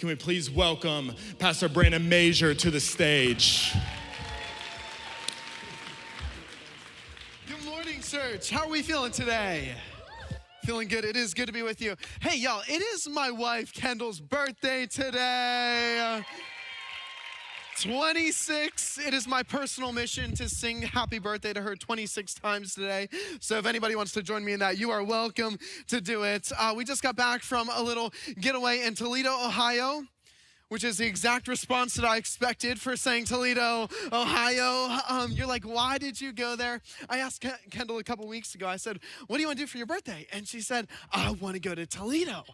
Can we please welcome Pastor Brandon Mazur to the stage? Good morning, church. How are we feeling today? Feeling good. It is good to be with you. Hey, y'all, it is my wife, Kendall's birthday today. 26. It is my personal mission to sing happy birthday to her 26 times today. So if anybody wants to join me in that, you are welcome to do it. We just got back from a little getaway in Toledo, Ohio, which is the exact response that I expected for saying Toledo, Ohio. You're like, why did you go there? I asked Kendall a couple weeks ago, I said, what do you want to do for your birthday? And she said, I want to go to Toledo.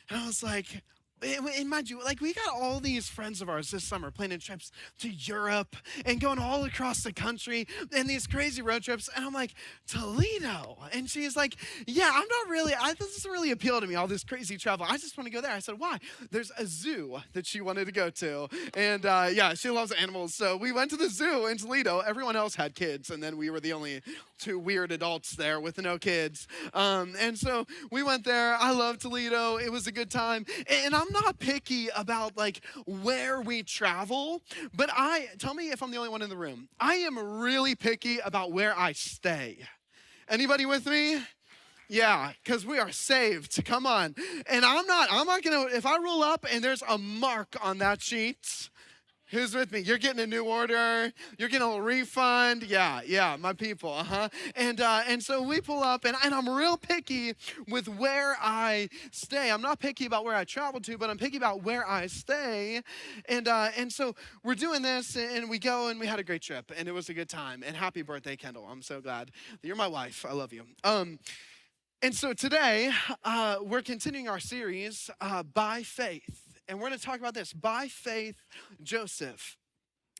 And I was like, and mind you, like we got all these friends of ours this summer planning trips to Europe and going all across the country and these crazy road trips. And I'm like, Toledo. And she's like, yeah, I'm not really, this doesn't really appeal to me, all this crazy travel. I just want to go there. I said, why? There's a zoo that she wanted to go to. And yeah, she loves animals. So we went to the zoo in Toledo. Everyone else had kids. And then we were the only two weird adults there with no kids. And so we went there. I love Toledo. It was a good time. And I'm not picky about like where we travel, but tell me if I'm the only one in the room. I am really picky about where I stay. Anybody with me? Yeah, because we are saved. Come on. And I'm not gonna, if I roll up and there's a mark on that sheet, who's with me? You're getting a new order. You're getting a little refund. Yeah, my people, And so we pull up, and I'm real picky with where I stay. I'm not picky about where I travel to, but I'm picky about where I stay. And so we're doing this, and we go, and we had a great trip, and it was a good time. And happy birthday, Kendall. I'm so glad that you're my wife. I love you. And so today, we're continuing our series, By Faith. And we're going to talk about this, by faith, Joseph.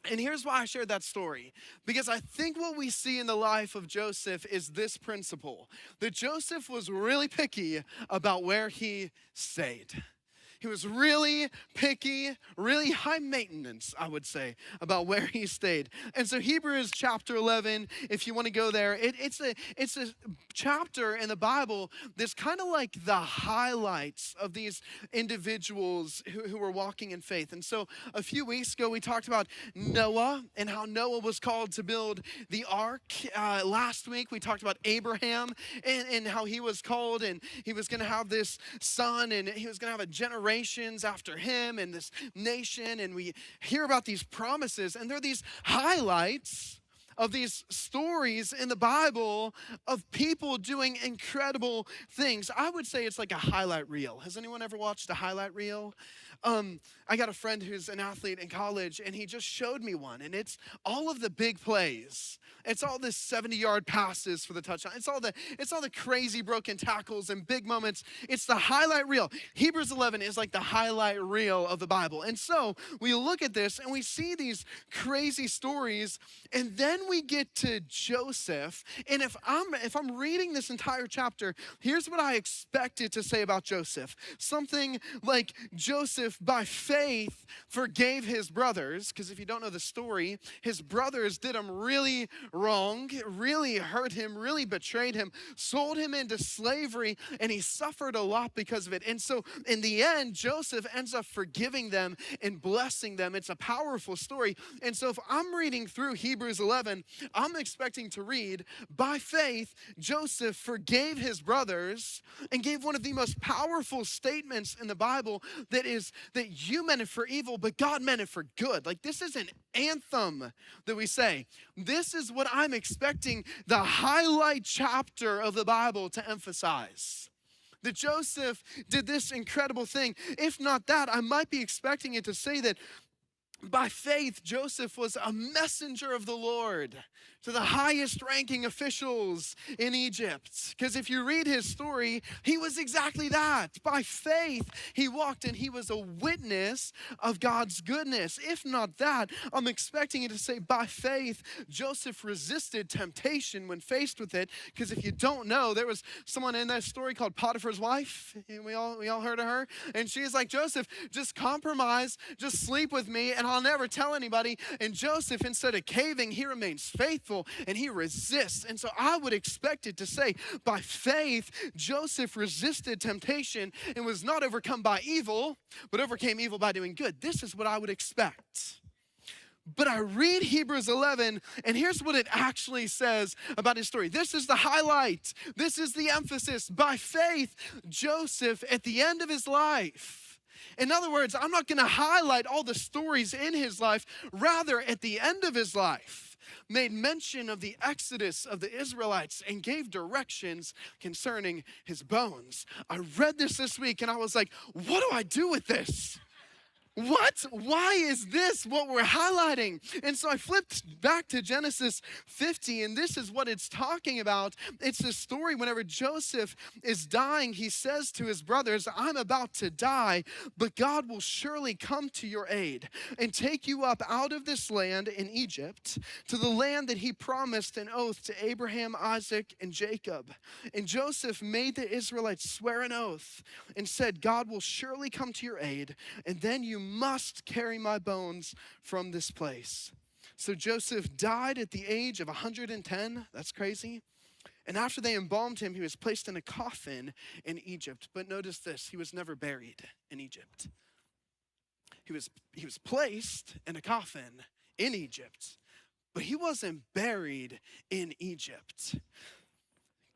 And here's why I shared that story. Because I think what we see in the life of Joseph is this principle. That Joseph was really picky about where he stayed. He was really picky, really high maintenance, I would say, about where he stayed. And so Hebrews chapter 11, if you want to go there, it's a chapter in the Bible that's kind of like the highlights of these individuals who were walking in faith. And so a few weeks ago, we talked about Noah and how Noah was called to build the ark. Last week, we talked about Abraham and how he was called, and he was going to have this son, and he was going to have a generations after him and this nation. And we hear about these promises, and they're these highlights of these stories in the Bible of people doing incredible things. I would say it's like a highlight reel. Has anyone ever watched a highlight reel? I got a friend who's an athlete in college, and he just showed me one, and it's all of the big plays. It's all the 70-yard passes for the touchdown. It's all the crazy broken tackles and big moments. It's the highlight reel. Hebrews 11 is like the highlight reel of the Bible. And so we look at this and we see these crazy stories, and then we get to Joseph. And if I'm reading this entire chapter, here's what I expected to say about Joseph. Something like Joseph, by faith, forgave his brothers, because if you don't know the story, his brothers did him really wrong, really hurt him, really betrayed him, sold him into slavery, and he suffered a lot because of it. And so in the end, Joseph ends up forgiving them and blessing them. It's a powerful story. And so if I'm reading through Hebrews 11, I'm expecting to read, by faith, Joseph forgave his brothers and gave one of the most powerful statements in the Bible, that is that you meant it for evil, but God meant it for good. Like, this is an anthem that we say. This is what I'm expecting the highlight chapter of the Bible to emphasize. That Joseph did this incredible thing. If not that, I might be expecting it to say that by faith, Joseph was a messenger of the Lord to the highest ranking officials in Egypt. Because if you read his story, he was exactly that. By faith, he walked and he was a witness of God's goodness. If not that, I'm expecting it to say, by faith, Joseph resisted temptation when faced with it. Because if you don't know, there was someone in that story called Potiphar's wife. We all heard of her. And she's like, Joseph, just compromise, just sleep with me, and I'll never tell anybody. And Joseph, instead of caving, he remains faithful and he resists. And so I would expect it to say, by faith, Joseph resisted temptation and was not overcome by evil, but overcame evil by doing good. This is what I would expect. But I read Hebrews 11, and here's what it actually says about his story. This is the highlight. This is the emphasis. By faith, Joseph, at the end of his life. In other words, I'm not going to highlight all the stories in his life. Rather, at the end of his life, made mention of the exodus of the Israelites and gave directions concerning his bones. I read this week, and I was like, what do I do with this? What? Why is this what we're highlighting? And so I flipped back to Genesis 50, and this is what it's talking about. It's the story whenever Joseph is dying, he says to his brothers, I'm about to die, but God will surely come to your aid and take you up out of this land in Egypt to the land that he promised an oath to Abraham, Isaac, and Jacob. And Joseph made the Israelites swear an oath and said, God will surely come to your aid, and then you must carry my bones from this place. So Joseph died at the age of 110. That's crazy. And after they embalmed him, he was placed in a coffin in Egypt. But notice this, he was never buried in Egypt. He was placed in a coffin in Egypt, but he wasn't buried in Egypt.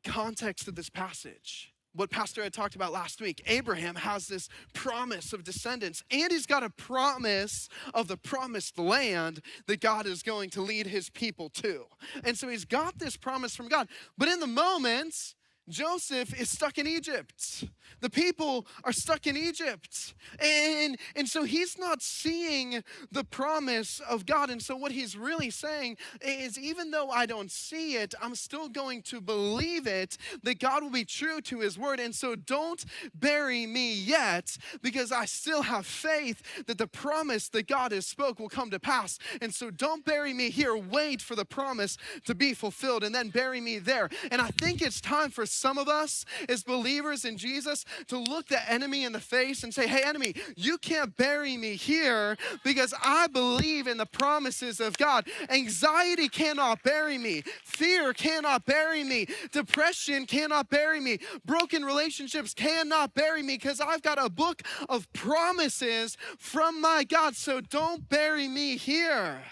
Context of this passage. What Pastor had talked about last week, Abraham has this promise of descendants, and he's got a promise of the promised land that God is going to lead his people to. And so he's got this promise from God. But in the moment, Joseph is stuck in Egypt. The people are stuck in Egypt. And so he's not seeing the promise of God. And so what he's really saying is, even though I don't see it, I'm still going to believe it, that God will be true to his word. And so don't bury me yet, because I still have faith that the promise that God has spoke will come to pass. And so don't bury me here. Wait for the promise to be fulfilled and then bury me there. And I think it's time for some of us as believers in Jesus to look the enemy in the face and say, hey, enemy, you can't bury me here because I believe in the promises of God. Anxiety cannot bury me. Fear cannot bury me. Depression cannot bury me. Broken relationships cannot bury me, because I've got a book of promises from my God. So don't bury me here.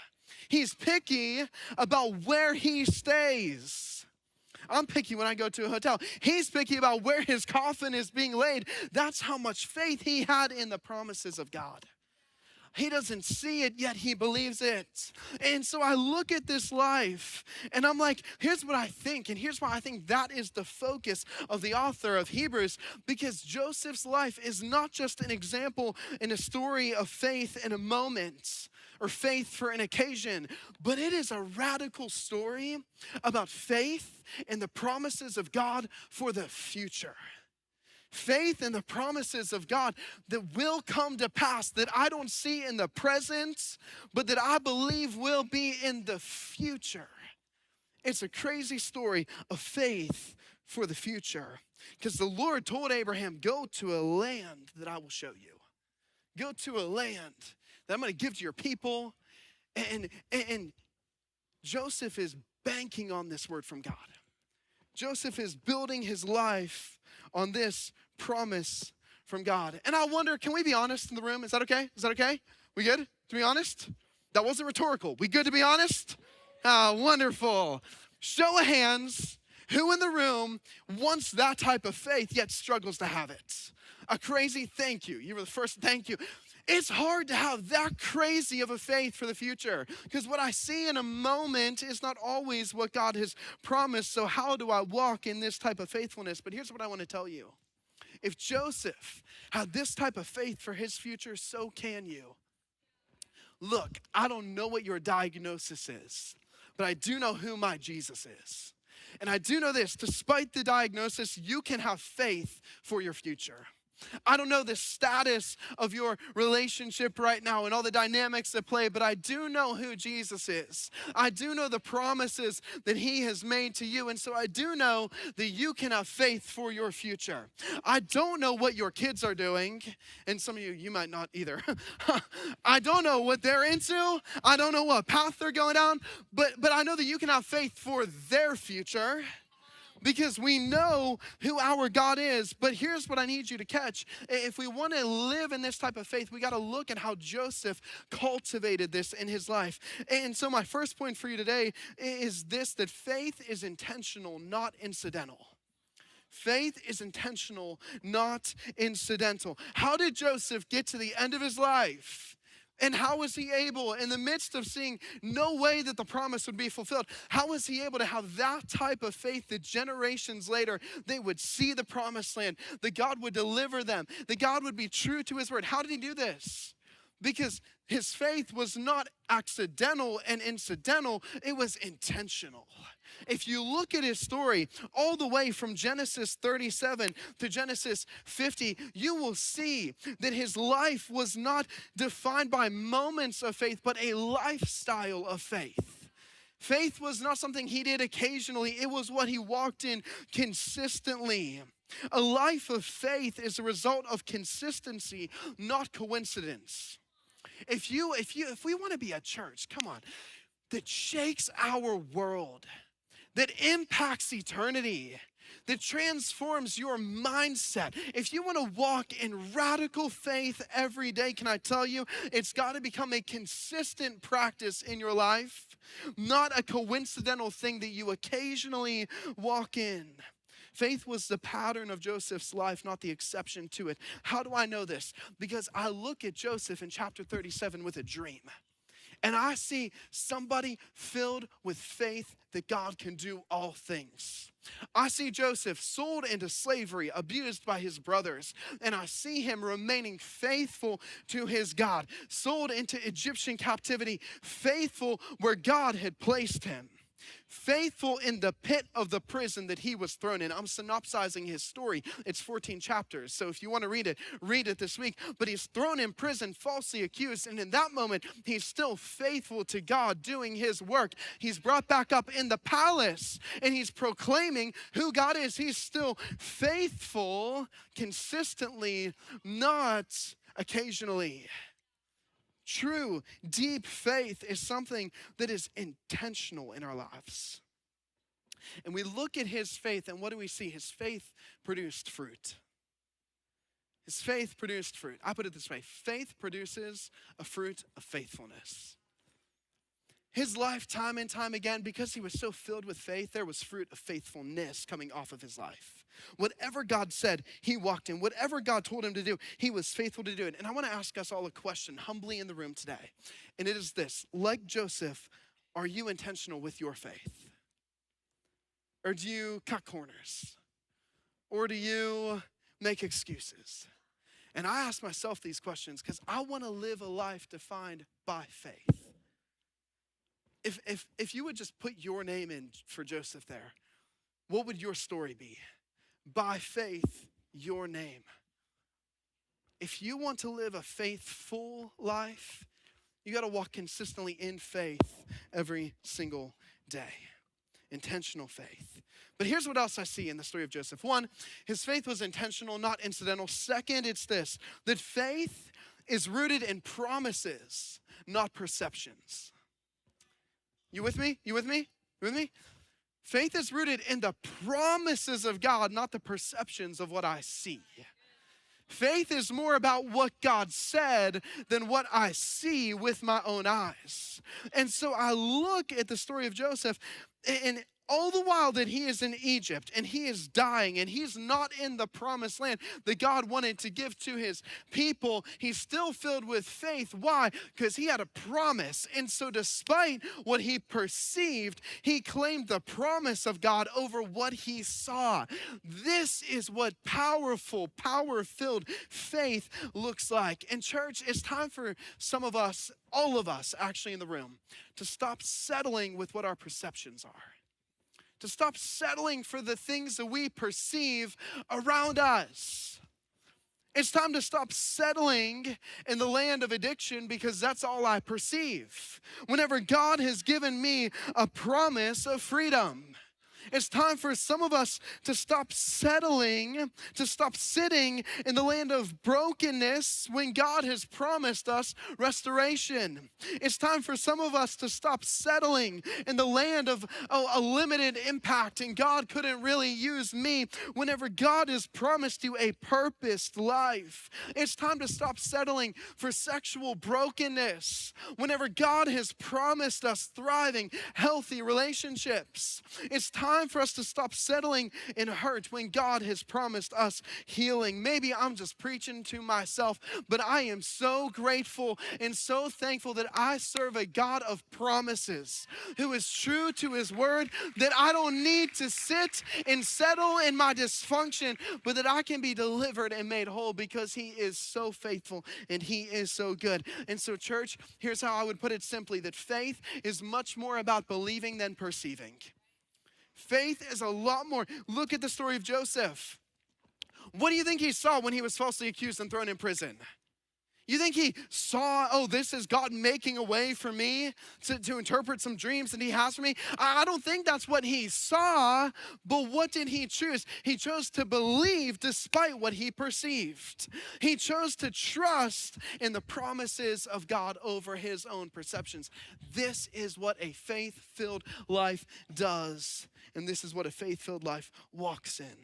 He's picky about where he stays. I'm picky when I go to a hotel. He's picky about where his coffin is being laid. That's how much faith he had in the promises of God. He doesn't see it, yet he believes it. And so I look at this life, and I'm like, here's what I think, and here's why I think that is the focus of the author of Hebrews, because Joseph's life is not just an example in a story of faith in a moment, or faith for an occasion, but it is a radical story about faith and the promises of God for the future. Faith in the promises of God that will come to pass, that I don't see in the present, but that I believe will be in the future. It's a crazy story of faith for the future, because the Lord told Abraham, go to a land that I will show you. Go to a land that I'm going to give to your people. And Joseph is banking on this word from God. Joseph is building his life on this promise from God. And I wonder, can we be honest in the room? Is that okay? Is that okay? We good to be honest? That wasn't rhetorical. We good to be honest? Ah, wonderful. Show of hands, who in the room wants that type of faith yet struggles to have it? A crazy thank you. You were the first thank you. It's hard to have that crazy of a faith for the future, because what I see in a moment is not always what God has promised. So how do I walk in this type of faithfulness? But here's what I want to tell you. If Joseph had this type of faith for his future, so can you. Look, I don't know what your diagnosis is, but I do know who my Jesus is. And I do know this, despite the diagnosis, you can have faith for your future. I don't know the status of your relationship right now and all the dynamics at play, but I do know who Jesus is. I do know the promises that he has made to you, and so I do know that you can have faith for your future. I don't know what your kids are doing, and some of you might not either. I don't know what they're into. I don't know what path they're going down, but I know that you can have faith for their future, because we know who our God is. But here's what I need you to catch. If we want to live in this type of faith, we got to look at how Joseph cultivated this in his life. And so my first point for you today is this, that faith is intentional, not incidental. Faith is intentional, not incidental. How did Joseph get to the end of his life? And how was he able, in the midst of seeing no way that the promise would be fulfilled, how was he able to have that type of faith that generations later they would see the promised land, that God would deliver them, that God would be true to his word? How did he do this? Because his faith was not accidental and incidental, it was intentional. If you look at his story all the way from Genesis 37 to Genesis 50, you will see that his life was not defined by moments of faith, but a lifestyle of faith. Faith was not something he did occasionally, it was what he walked in consistently. A life of faith is a result of consistency, not coincidence. If we want to be a church, come on, that shakes our world, that impacts eternity, that transforms your mindset. If you want to walk in radical faith every day, can I tell you, it's got to become a consistent practice in your life, not a coincidental thing that you occasionally walk in. Faith was the pattern of Joseph's life, not the exception to it. How do I know this? Because I look at Joseph in chapter 37 with a dream. And I see somebody filled with faith that God can do all things. I see Joseph sold into slavery, abused by his brothers, and I see him remaining faithful to his God, sold into Egyptian captivity, faithful where God had placed him. Faithful in the pit of the prison that he was thrown in. I'm synopsizing his story. It's 14 chapters. So if you want to read it this week. But he's thrown in prison, falsely accused. And in that moment, he's still faithful to God, doing his work. He's brought back up in the palace and he's proclaiming who God is. He's still faithful consistently, not occasionally. True, deep faith is something that is intentional in our lives. And we look at his faith, and what do we see? His faith produced fruit. His faith produced fruit. I put it this way: faith produces a fruit of faithfulness. His life, time and time again, because he was so filled with faith, there was fruit of faithfulness coming off of his life. Whatever God said, he walked in. Whatever God told him to do, he was faithful to do it. And I want to ask us all a question humbly in the room today. And it is this: like Joseph, are you intentional with your faith? Or do you cut corners? Or do you make excuses? And I ask myself these questions because I want to live a life defined by faith. If you would just put your name in for Joseph there, what would your story be? By faith, your name. If you want to live a faithful life, you got to walk consistently in faith every single day. Intentional faith. But here's what else I see in the story of Joseph. One, his faith was intentional, not incidental. Second, it's this: that faith is rooted in promises, not perceptions. You with me? You with me? You with me? Faith is rooted in the promises of God, not the perceptions of what I see. Faith is more about what God said than what I see with my own eyes. And so I look at the story of Joseph, and all the while that he is in Egypt and he is dying and he's not in the promised land that God wanted to give to his people, he's still filled with faith. Why? Because he had a promise. And so despite what he perceived, he claimed the promise of God over what he saw. This is what powerful, power-filled faith looks like. And church, it's time for some of us, all of us actually in the room, to stop settling with what our perceptions are. To stop settling for the things that we perceive around us. It's time to stop settling in the land of addiction because that's all I perceive. Whenever God has given me a promise of freedom. It's time for some of us to stop settling, to stop sitting in the land of brokenness when God has promised us restoration. It's time for some of us to stop settling in the land of a limited impact and God couldn't really use me whenever God has promised you a purposed life. It's time to stop settling for sexual brokenness whenever God has promised us thriving, healthy relationships. It's time for us to stop settling in hurt when God has promised us healing. Maybe I'm just preaching to myself, but I am so grateful and so thankful that I serve a God of promises who is true to his word, that I don't need to sit and settle in my dysfunction, but that I can be delivered and made whole because he is so faithful and he is so good. And so, church, here's how I would put it simply, that faith is much more about believing than perceiving. Faith is a lot more. Look at the story of Joseph. What do you think he saw when he was falsely accused and thrown in prison? You think he saw, oh, this is God making a way for me to interpret some dreams that he has for me? I don't think that's what he saw, but what did he choose? He chose to believe despite what he perceived. He chose to trust in the promises of God over his own perceptions. This is what a faith-filled life does, and this is what a faith-filled life walks in.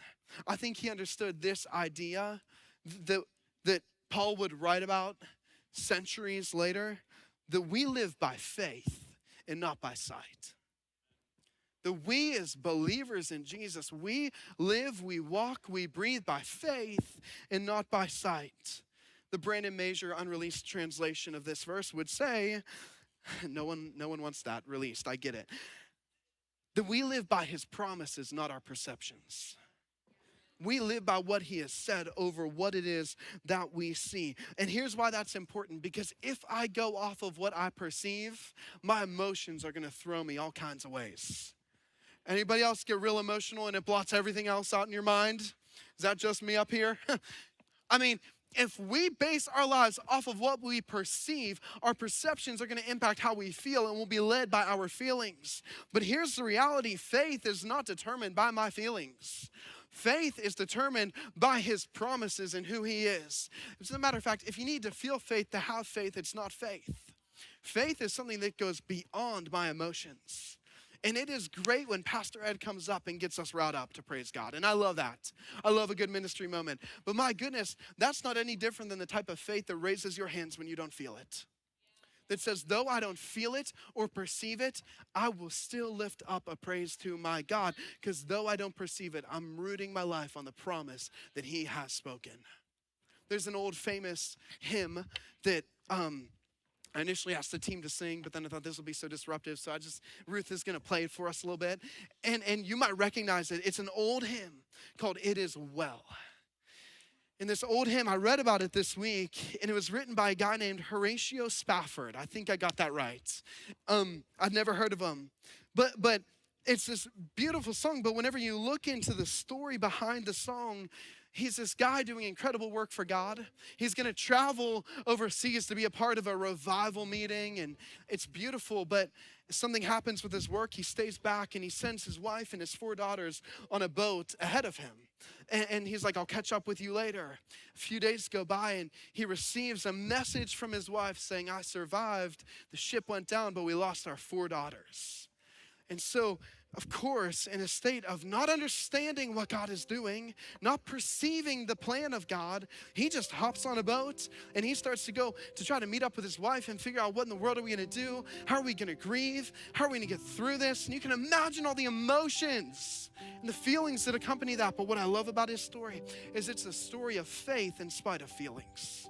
I think he understood this idea that Paul would write about centuries later, that we live by faith and not by sight. That we as believers in Jesus, we live, we walk, we breathe by faith and not by sight. The Brandon Mazur unreleased translation of this verse would say, no one wants that released, I get it. That we live by his promises, not our perceptions. We live by what he has said over what it is that we see. And here's why that's important, because if I go off of what I perceive, my emotions are gonna throw me all kinds of ways. Anybody else get real emotional and it blots everything else out in your mind? Is that just me up here? I mean, if we base our lives off of what we perceive, our perceptions are going to impact how we feel and we'll be led by our feelings. But here's the reality, faith is not determined by my feelings. Faith is determined by his promises and who he is. As a matter of fact, if you need to feel faith to have faith, it's not faith. Faith is something that goes beyond my emotions. And it is great when Pastor Ed comes up and gets us riled up to praise God. And I love that. I love a good ministry moment. But my goodness, that's not any different than the type of faith that raises your hands when you don't feel it. That says, though I don't feel it or perceive it, I will still lift up a praise to my God. Because though I don't perceive it, I'm rooting my life on the promise that he has spoken. There's an old famous hymn that I initially asked the team to sing, but then I thought this will be so disruptive, so Ruth is gonna play it for us a little bit. And you might recognize it. It's an old hymn called It Is Well. In this old hymn, I read about it this week, and it was written by a guy named Horatio Spafford. I think I got that right. I'd never heard of him. But it's this beautiful song, but whenever you look into the story behind the song, he's this guy doing incredible work for God. He's gonna travel overseas to be a part of a revival meeting, and it's beautiful, but something happens with his work. He stays back, and he sends his wife and his 4 daughters on a boat ahead of him. And he's like, I'll catch up with you later. A few days go by, and he receives a message from his wife saying, I survived. The ship went down, but we lost our 4 daughters. And so, of course, in a state of not understanding what God is doing, not perceiving the plan of God, he just hops on a boat and he starts to go to try to meet up with his wife and figure out what in the world are we going to do? How are we going to grieve? How are we going to get through this? And you can imagine all the emotions and the feelings that accompany that. But what I love about his story is it's a story of faith in spite of feelings.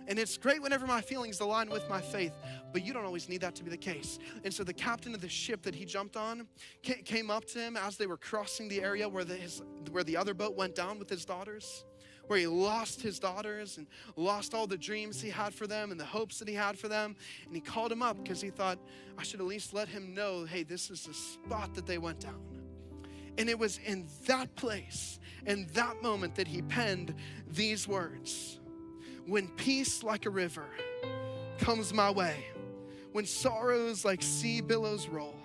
And it's great whenever my feelings align with my faith, but you don't always need that to be the case. And so the captain of the ship that he jumped on came up to him as they were crossing the area where the other boat went down with his daughters, where he lost his daughters and lost all the dreams he had for them and the hopes that he had for them. And he called him up because he thought, I should at least let him know, hey, this is the spot that they went down. And it was in that place, in that moment, that he penned these words. when peace like a river comes my way, when sorrows like sea billows roll,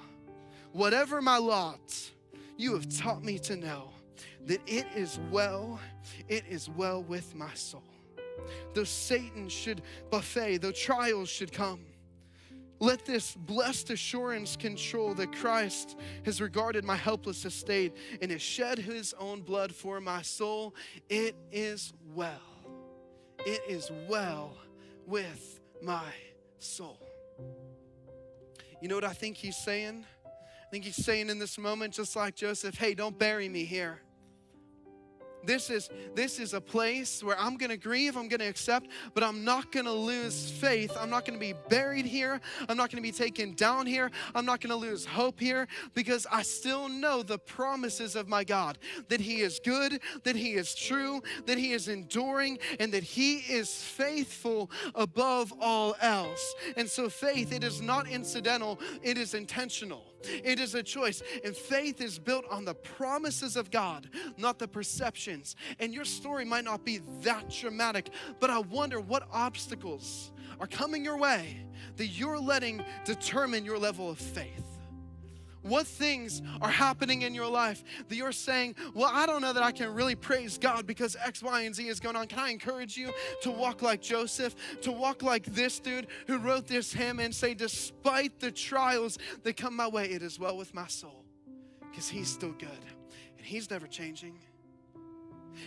whatever my lot, you have taught me to know that it is well with my soul. Though Satan should buffet, though trials should come, let this blessed assurance control that Christ has regarded my helpless estate and has shed his own blood for my soul. It is well. It is well with my soul. You know what I think he's saying? I think he's saying in this moment, just like Joseph, hey, don't bury me here. This is a place where I'm going to grieve, I'm going to accept, but I'm not going to lose faith. I'm not going to be buried here. I'm not going to be taken down here. I'm not going to lose hope here, because I still know the promises of my God, that he is good, that he is true, that he is enduring, and that he is faithful above all else. And so faith, it is not incidental, it is intentional. It is a choice. And faith is built on the promises of God, not the perceptions. And your story might not be that dramatic, but I wonder what obstacles are coming your way that you're letting determine your level of faith. What things are happening in your life that you're saying, well, I don't know that I can really praise God because X, Y, and Z is going on. Can I encourage you to walk like Joseph, to walk like this dude who wrote this hymn and say, despite the trials that come my way, it is well with my soul, because he's still good and he's never changing.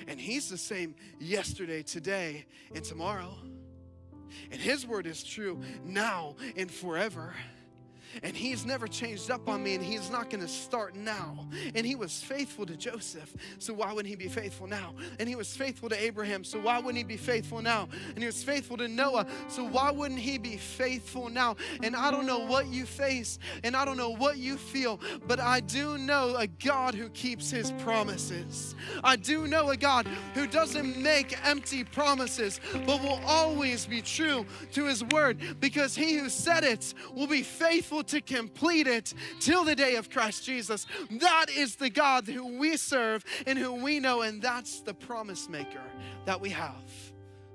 And he's the same yesterday, today, and tomorrow. And his word is true now and forever. And he's never changed up on me, and he's not going to start now. And he was faithful to Joseph, so why wouldn't he be faithful now? And he was faithful to Abraham, so why wouldn't he be faithful now? And he was faithful to Noah, so why wouldn't he be faithful now? And I don't know what you face, and I don't know what you feel, but I do know a God who keeps his promises. I do know a God who doesn't make empty promises, but will always be true to his word, because he who said it will be faithful to complete it till the day of Christ Jesus. That is the God who we serve and who we know, and that's the promise maker that we have.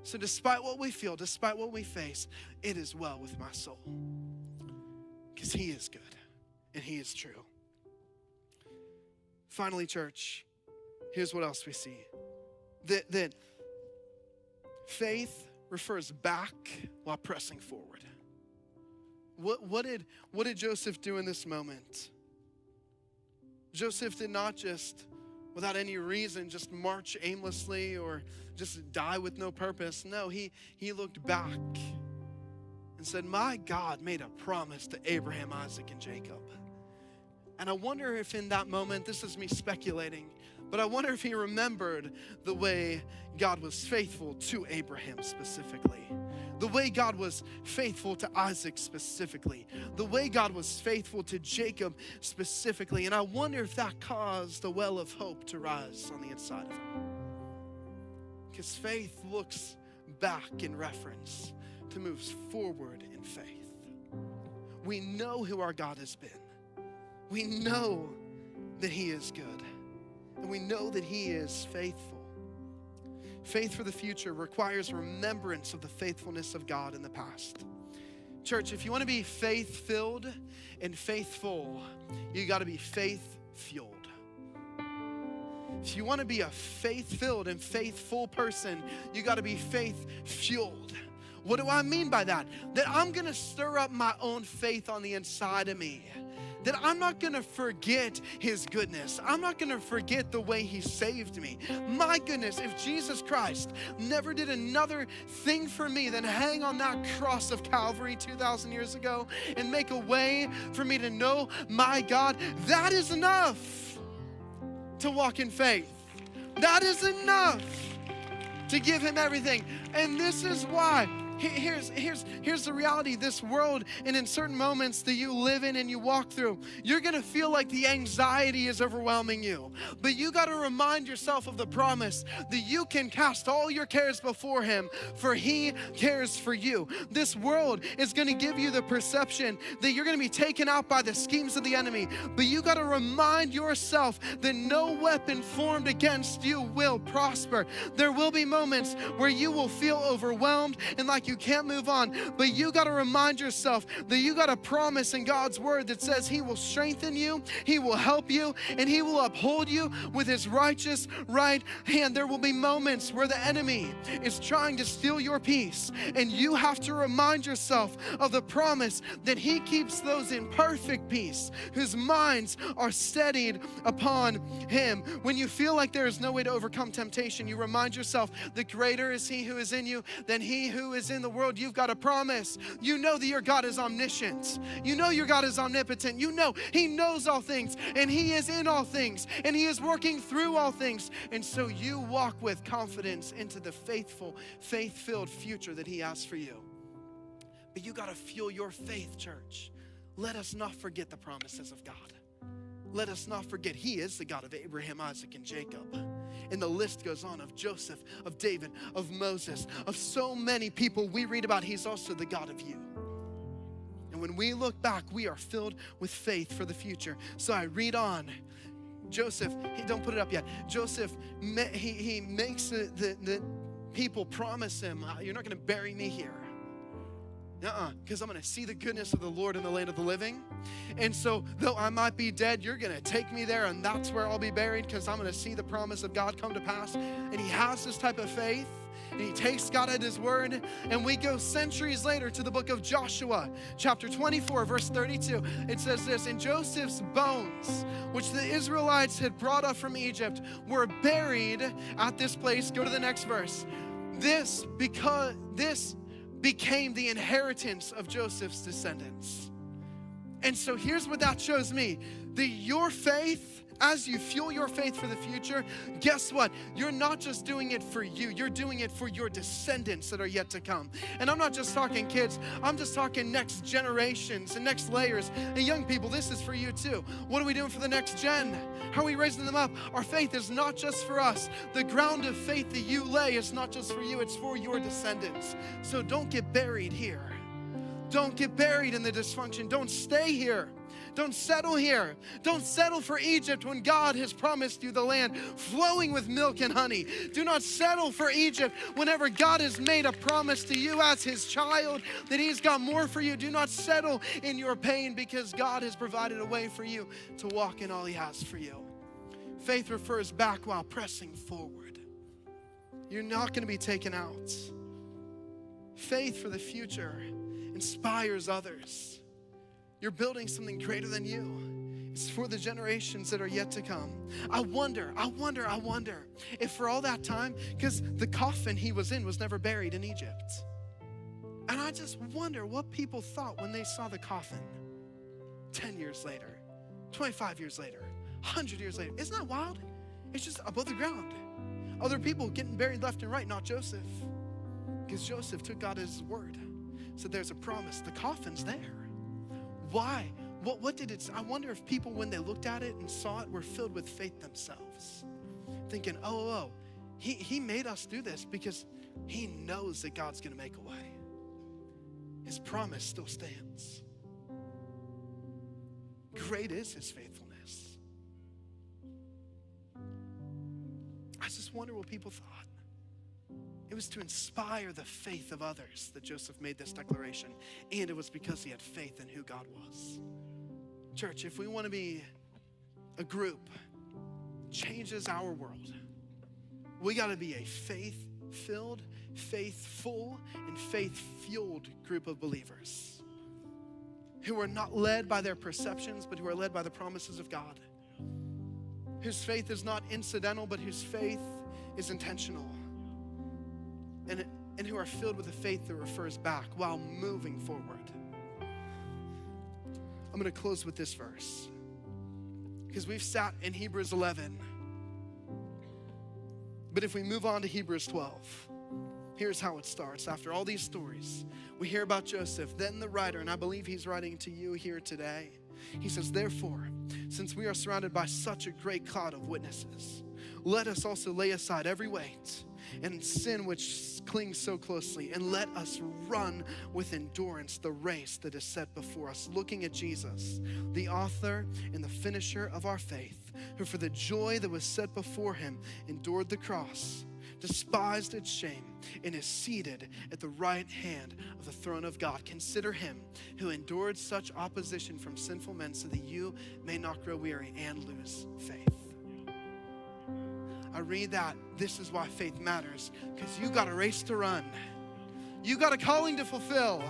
So despite what we feel, despite what we face, it is well with my soul, because he is good and he is true. Finally, church, here's what else we see. That faith refers back while pressing forward. What did Joseph do in this moment? Joseph did not just, without any reason, just march aimlessly or just die with no purpose. No, he looked back and said, my God made a promise to Abraham, Isaac, and Jacob. And I wonder if in that moment, this is me speculating, but I wonder if he remembered the way God was faithful to Abraham specifically, the way God was faithful to Isaac specifically, the way God was faithful to Jacob specifically. And I wonder if that caused a well of hope to rise on the inside of him. Because faith looks back in reference to moves forward in faith. We know who our God has been. We know that he is good. And we know that he is faithful. Faith for the future requires remembrance of the faithfulness of God in the past. Church, if you want to be faith-filled and faithful, you got to be faith-fueled. If you want to be a faith-filled and faithful person, you got to be faith-fueled. What do I mean by that? That I'm going to stir up my own faith on the inside of me. That I'm not going to forget his goodness. I'm not going to forget the way he saved me. My goodness, if Jesus Christ never did another thing for me than hang on that cross of Calvary 2,000 years ago and make a way for me to know my God, that is enough to walk in faith. That is enough to give him everything. And this is why Here's the reality. This world, and in certain moments that you live in and you walk through, you're gonna feel like the anxiety is overwhelming you. But you gotta remind yourself of the promise that you can cast all your cares before Him, for He cares for you. This world is gonna give you the perception that you're gonna be taken out by the schemes of the enemy. But you gotta remind yourself that no weapon formed against you will prosper. There will be moments where you will feel overwhelmed and like you can't move on, but you got to remind yourself that you got a promise in God's word that says He will strengthen you, He will help you, and He will uphold you with His righteous right hand. There will be moments where the enemy is trying to steal your peace, and you have to remind yourself of the promise that He keeps those in perfect peace whose minds are steadied upon Him. When you feel like there is no way to overcome temptation, you remind yourself that greater is He who is in you than he who is in the world. You've got a promise. You know that your God is omniscient. You know your God is omnipotent. You know He knows all things, and He is in all things, and He is working through all things. And so you walk with confidence into the faithful, faith-filled future that He has for you. But you got to fuel your faith, church. Let us not forget the promises of God. Let us not forget He is the God of Abraham, Isaac, and Jacob. And the list goes on of Joseph, of David, of Moses, of so many people we read about. He's also the God of you. And when we look back, we are filled with faith for the future. So I read on. Joseph, don't put it up yet. Joseph, he makes the people promise him, you're not going to bury me here. Because I'm going to see the goodness of the Lord in the land of the living. And so though I might be dead, you're going to take me there, and that's where I'll be buried, because I'm going to see the promise of God come to pass. And he has this type of faith, and he takes God at His word. And we go centuries later to the book of Joshua, chapter 24, verse 32. It says this: "And Joseph's bones, which the Israelites had brought up from Egypt, were buried at this place." Go to the next verse. This became the inheritance of Joseph's descendants. And so here's what that shows me. That your faith, as you fuel your faith for the future, guess what? You're not just doing it for you, you're doing it for your descendants that are yet to come. And I'm not just talking kids, I'm just talking next generations and next layers. And young people, this is for you too. What are we doing for the next gen? How are we raising them up? Our faith is not just for us. The ground of faith that you lay is not just for you, it's for your descendants. So don't get buried here. Don't get buried in the dysfunction. Don't stay here. Don't settle here. Don't settle for Egypt when God has promised you the land flowing with milk and honey. Do not settle for Egypt whenever God has made a promise to you as His child that He's got more for you. Do not settle in your pain, because God has provided a way for you to walk in all He has for you. Faith refers back while pressing forward. You're not going to be taken out. Faith for the future inspires others. You're building something greater than you. It's for the generations that are yet to come. I wonder if for all that time, because the coffin he was in was never buried in Egypt. And I just wonder what people thought when they saw the coffin 10 years later, 25 years later, 100 years later. Isn't that wild? It's just above the ground. Other people getting buried left and right, not Joseph. Because Joseph took God at His word. So there's a promise. The coffin's there. Why? What did it say? I wonder if people, when they looked at it and saw it, were filled with faith themselves. Thinking, he made us do this because He knows that God's going to make a way. His promise still stands. Great is His faithfulness. I just wonder what people thought. It was to inspire the faith of others that Joseph made this declaration. And it was because he had faith in who God was. Church, if we want to be a group that changes our world, we got to be a faith-filled, faithful, and faith-fueled group of believers who are not led by their perceptions, but who are led by the promises of God. Whose faith is not incidental, but whose faith is intentional. And who are filled with a faith that refers back while moving forward. I'm going to close with this verse, because we've sat in Hebrews 11. But if we move on to Hebrews 12, Here's how it starts. After all these stories, we hear about Joseph. Then the writer, and I believe he's writing to you here today, he says, therefore, since we are surrounded by such a great cloud of witnesses, let us also lay aside every weight and sin which clings so closely, and let us run with endurance the race that is set before us, looking at Jesus, the author and the finisher of our faith, who for the joy that was set before him endured the cross, despised its shame, and is seated at the right hand of the throne of God. Consider him who endured such opposition from sinful men, so that you may not grow weary and lose faith. I read that. This is why faith matters, because you got a race to run. You got a calling to fulfill.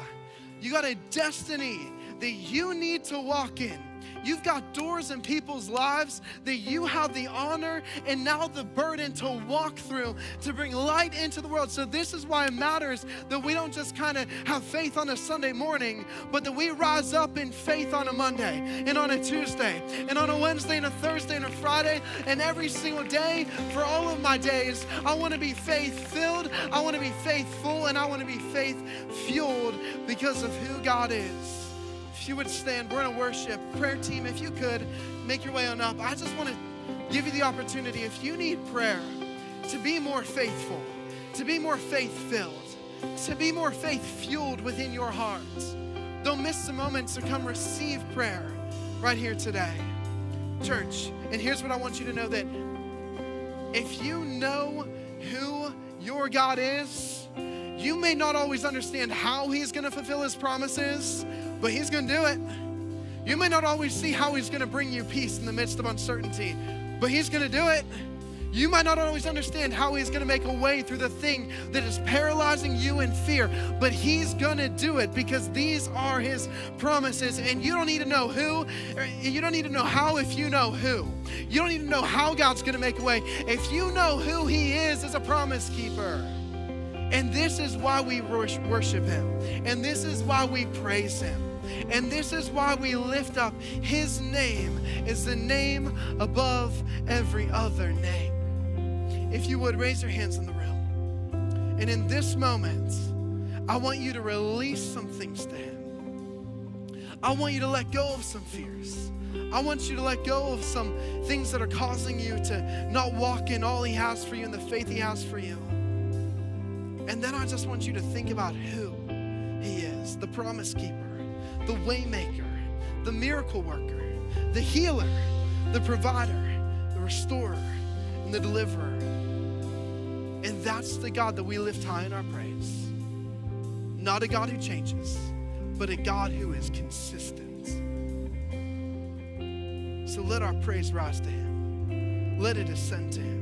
You got a destiny that you need to walk in. You've got doors in people's lives that you have the honor and now the burden to walk through to bring light into the world. So this is why it matters that we don't just kind of have faith on a Sunday morning, but that we rise up in faith on a Monday and on a Tuesday and on a Wednesday and a Thursday and a Friday and every single day for all of my days. I want to be faith-filled, I want to be faithful, and I want to be faith-fueled because of who God is. If you would stand, we're going to worship. Prayer team, if you could, make your way on up. I just want to give you the opportunity, if you need prayer, to be more faithful, to be more faith-filled, to be more faith-fueled within your heart. Don't miss the moment to come receive prayer right here today. Church, and here's what I want you to know, that if you know who your God is, you may not always understand how he's going to fulfill his promises, but he's going to do it. You may not always see how he's going to bring you peace in the midst of uncertainty, but he's going to do it. You might not always understand how he's going to make a way through the thing that is paralyzing you in fear, but he's going to do it, because these are his promises. And you don't need to know who, you don't need to know how if you know who. You don't need to know how God's going to make a way if you know who he is as a promise keeper. And this is why we worship him. And this is why we praise him. And this is why we lift up his name is the name above every other name. If you would, raise your hands in the room. And in this moment, I want you to release some things to him. I want you to let go of some fears. I want you to let go of some things that are causing you to not walk in all he has for you and the faith he has for you. And then I just want you to think about who he is: the promise keeper, the way maker, the miracle worker, the healer, the provider, the restorer, and the deliverer. And that's the God that we lift high in our praise. Not a God who changes, but a God who is consistent. So let our praise rise to him. Let it ascend to him.